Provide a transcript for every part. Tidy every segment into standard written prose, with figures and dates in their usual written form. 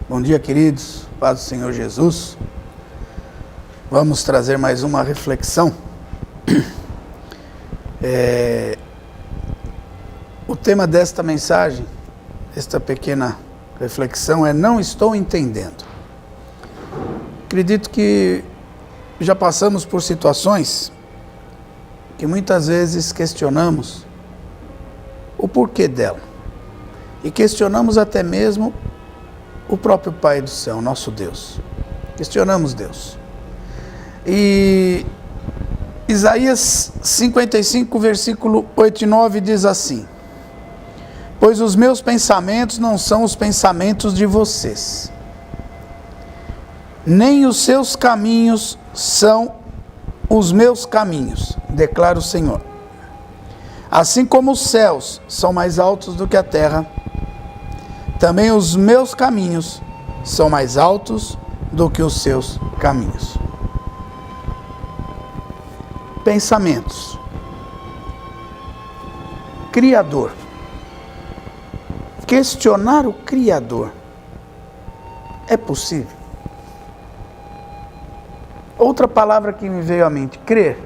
Bom dia, queridos, paz do Senhor Jesus. Vamos trazer mais uma reflexão. O tema desta mensagem, esta pequena reflexão é: não estou entendendo. Acredito que já passamos por situações que muitas vezes questionamos o porquê dela. E questionamos até mesmo o próprio Pai do céu, nosso Deus. Questionamos Deus. E Isaías 55, versículo 8 e 9 diz assim: pois os meus pensamentos não são os pensamentos de vocês, nem os seus caminhos são os meus caminhos, declara o Senhor. Assim como os céus são mais altos do que a terra, também os meus caminhos são mais altos do que os seus caminhos. Pensamentos. Criador. Questionar o Criador é possível? Outra palavra que me veio à mente: crer.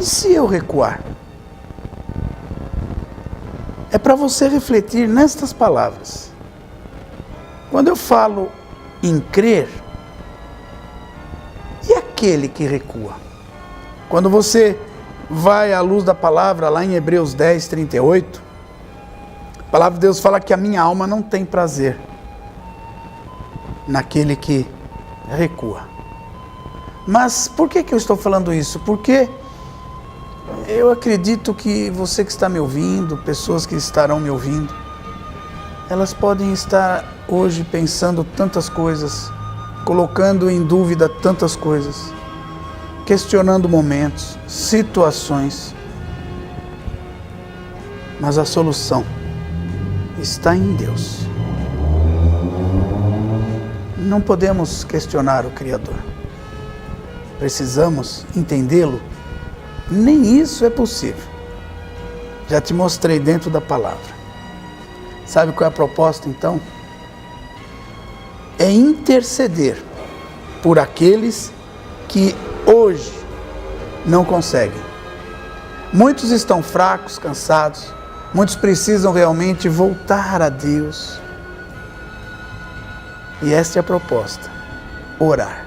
E se eu recuar? É para você refletir nestas palavras. Quando eu falo em crer, e aquele que recua? Quando você vai à luz da palavra, lá em Hebreus 10, 38, a palavra de Deus fala que a minha alma não tem prazer naquele que recua. Mas por que eu estou falando isso? Porque eu acredito que você que está me ouvindo, pessoas que estarão me ouvindo, elas podem estar hoje pensando tantas coisas, colocando em dúvida tantas coisas, questionando momentos, situações. Mas a solução está em Deus. Não podemos questionar o Criador. Precisamos entendê-lo. Nem isso é possível. Já te mostrei dentro da palavra. Sabe qual é a proposta então? É interceder por aqueles que hoje não conseguem. Muitos estão fracos, cansados. Muitos precisam realmente voltar a Deus. E esta é a proposta: orar,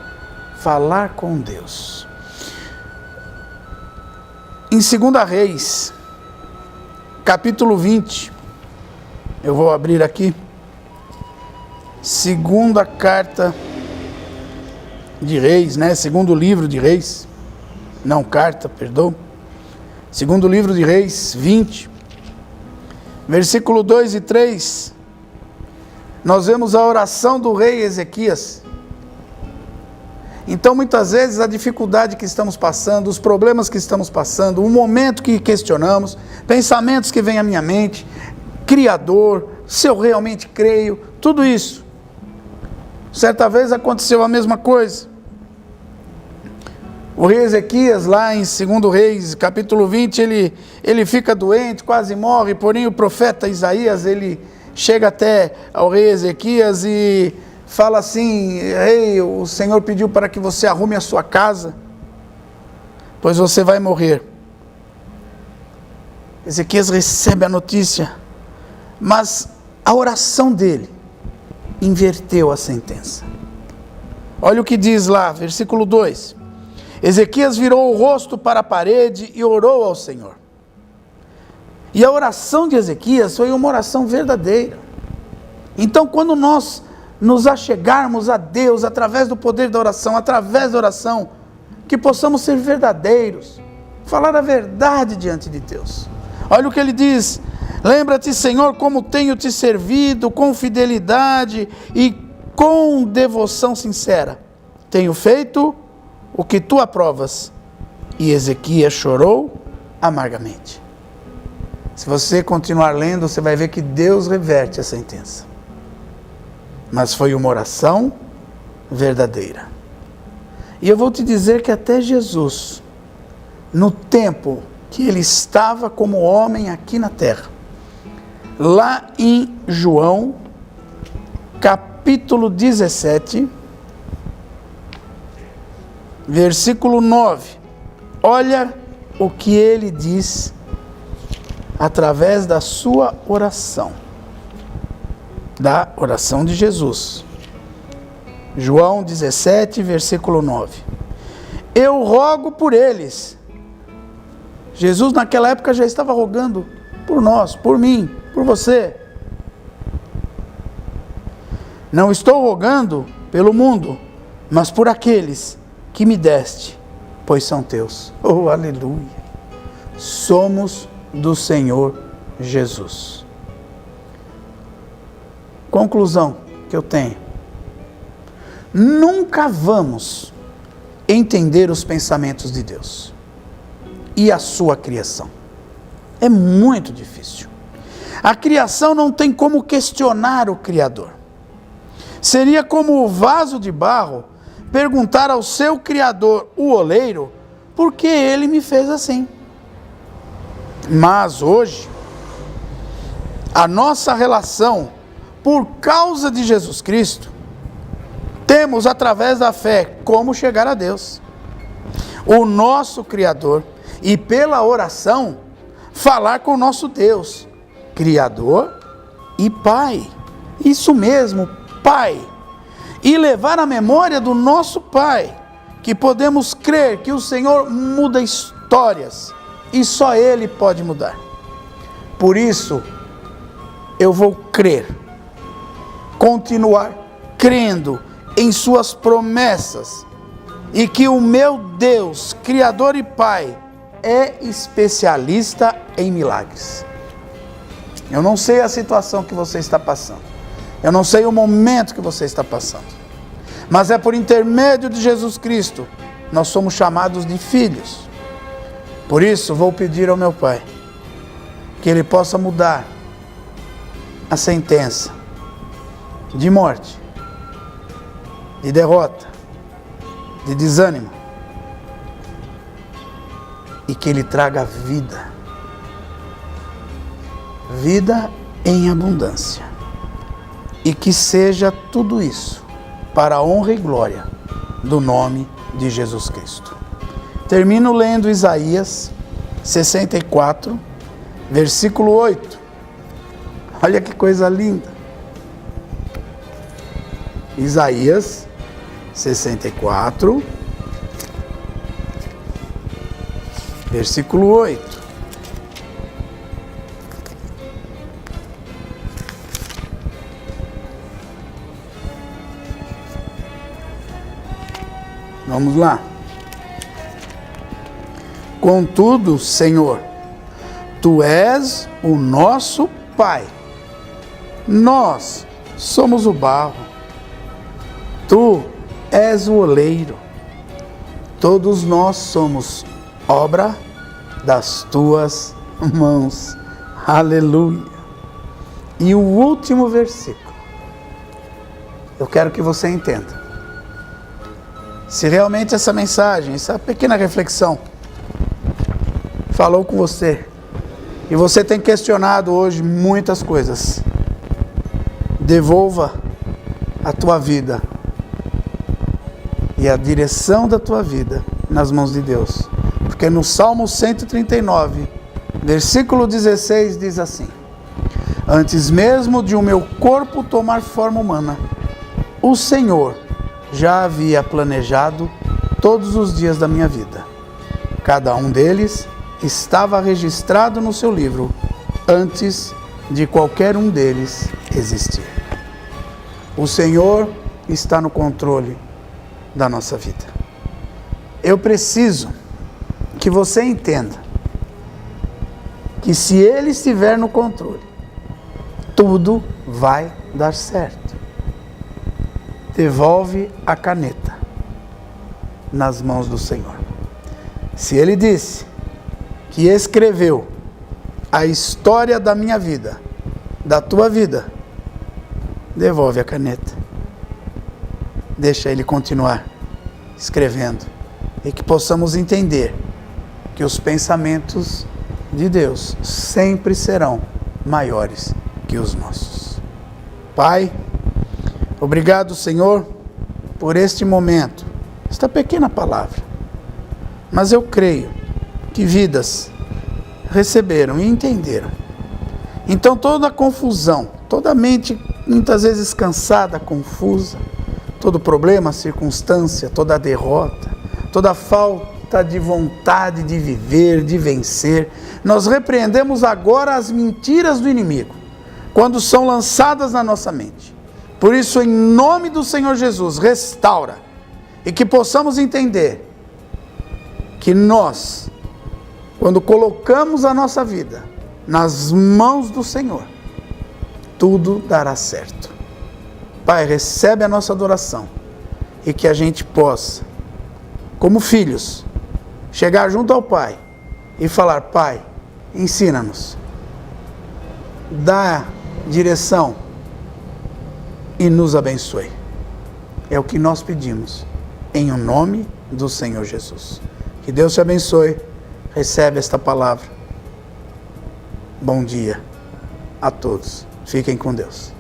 falar com Deus. Em 2 Reis, capítulo 20, eu vou abrir aqui, segunda carta de Reis, segundo livro de Reis, não carta, perdão, segundo livro de Reis, 20, versículo 2 e 3, nós vemos a oração do rei Ezequias. Então, muitas vezes, a dificuldade que estamos passando, os problemas que estamos passando, o momento que questionamos, pensamentos que vêm à minha mente, Criador, se eu realmente creio, tudo isso. Certa vez aconteceu a mesma coisa. O rei Ezequias, lá em 2 Reis, capítulo 20, ele fica doente, quase morre, porém o profeta Isaías, ele chega até ao rei Ezequias e fala assim: rei, o Senhor pediu para que você arrume a sua casa, pois você vai morrer. Ezequias recebe a notícia, mas a oração dele inverteu a sentença. Olha o que diz lá, versículo 2. Ezequias virou o rosto para a parede e orou ao Senhor. E a oração de Ezequias foi uma oração verdadeira. Então, quando nós nos achegarmos a Deus através do poder da oração, que possamos ser verdadeiros, falar a verdade diante de Deus. Olha o que ele diz: lembra-te, Senhor, como tenho te servido com fidelidade e com devoção sincera. Tenho feito o que tu aprovas. E Ezequias chorou amargamente. Se você continuar lendo, você vai ver que Deus reverte a sentença. Mas foi uma oração verdadeira. E eu vou te dizer que até Jesus, no tempo que ele estava como homem aqui na terra, lá em João, capítulo 17, versículo 9. Olha o que ele diz através da sua oração, da oração de Jesus. João 17, versículo 9. Eu rogo por eles. Jesus naquela época já estava rogando por nós, por mim, por você. Não estou rogando pelo mundo, mas por aqueles que me deste, pois são teus. Oh, aleluia! Somos do Senhor Jesus. Conclusão que eu tenho: nunca vamos entender os pensamentos de Deus e a sua criação. É muito difícil. A criação não tem como questionar o Criador. Seria como o vaso de barro perguntar ao seu Criador, o oleiro, por que ele me fez assim. Mas hoje, a nossa relação, por causa de Jesus Cristo, temos através da fé como chegar a Deus, o nosso Criador, e pela oração falar com o nosso Deus, Criador e Pai. Isso mesmo, Pai. E levar a memória do nosso Pai, que podemos crer que o Senhor muda histórias e só Ele pode mudar. Por isso, eu vou crer, continuar crendo em suas promessas e que o meu Deus, Criador e Pai, é especialista em milagres. Eu não sei a situação que você está passando, eu não sei o momento que você está passando, mas é por intermédio de Jesus Cristo nós somos chamados de filhos. Por isso vou pedir ao meu Pai que Ele possa mudar a sentença de morte, de derrota, de desânimo, e que Ele traga vida, vida em abundância, e que seja tudo isso para a honra e glória do nome de Jesus Cristo. Termino lendo Isaías 64, versículo 8. Olha que coisa linda. Isaías 64, versículo 8. Vamos lá. Contudo, Senhor, Tu és o nosso Pai. Nós somos o barro. Tu és o oleiro. Todos nós somos obra das Tuas mãos. Aleluia. E o último versículo. Eu quero que você entenda. Se realmente essa mensagem, essa pequena reflexão falou com você, e você tem questionado hoje muitas coisas, devolva a tua vida e a direção da tua vida nas mãos de Deus. Porque no Salmo 139, versículo 16 diz assim: antes mesmo de o meu corpo tomar forma humana, o Senhor já havia planejado todos os dias da minha vida. Cada um deles estava registrado no seu livro antes de qualquer um deles existir. O Senhor está no controle da nossa vida. Eu preciso que você entenda que se Ele estiver no controle, tudo vai dar certo. Devolve a caneta nas mãos do Senhor. Se Ele disse que escreveu a história da minha vida, da tua vida, devolve a caneta. Deixa Ele continuar escrevendo e que possamos entender que os pensamentos de Deus sempre serão maiores que os nossos. Pai, Obrigado, Senhor, por este momento, esta pequena palavra. Mas eu creio que vidas receberam e entenderam. Então toda a confusão, toda a mente muitas vezes cansada, confusa, todo problema, circunstância, toda a derrota, toda a falta de vontade de viver, de vencer, nós repreendemos agora as mentiras do inimigo, quando são lançadas na nossa mente. Por isso, em nome do Senhor Jesus, restaura, e que possamos entender que nós, quando colocamos a nossa vida nas mãos do Senhor, tudo dará certo. Pai, recebe a nossa adoração e que a gente possa, como filhos, chegar junto ao Pai e falar: Pai, ensina-nos, dá direção e nos abençoe. É o que nós pedimos, em o nome do Senhor Jesus. Que Deus te abençoe. Recebe esta palavra. Bom dia a todos. Fiquem com Deus.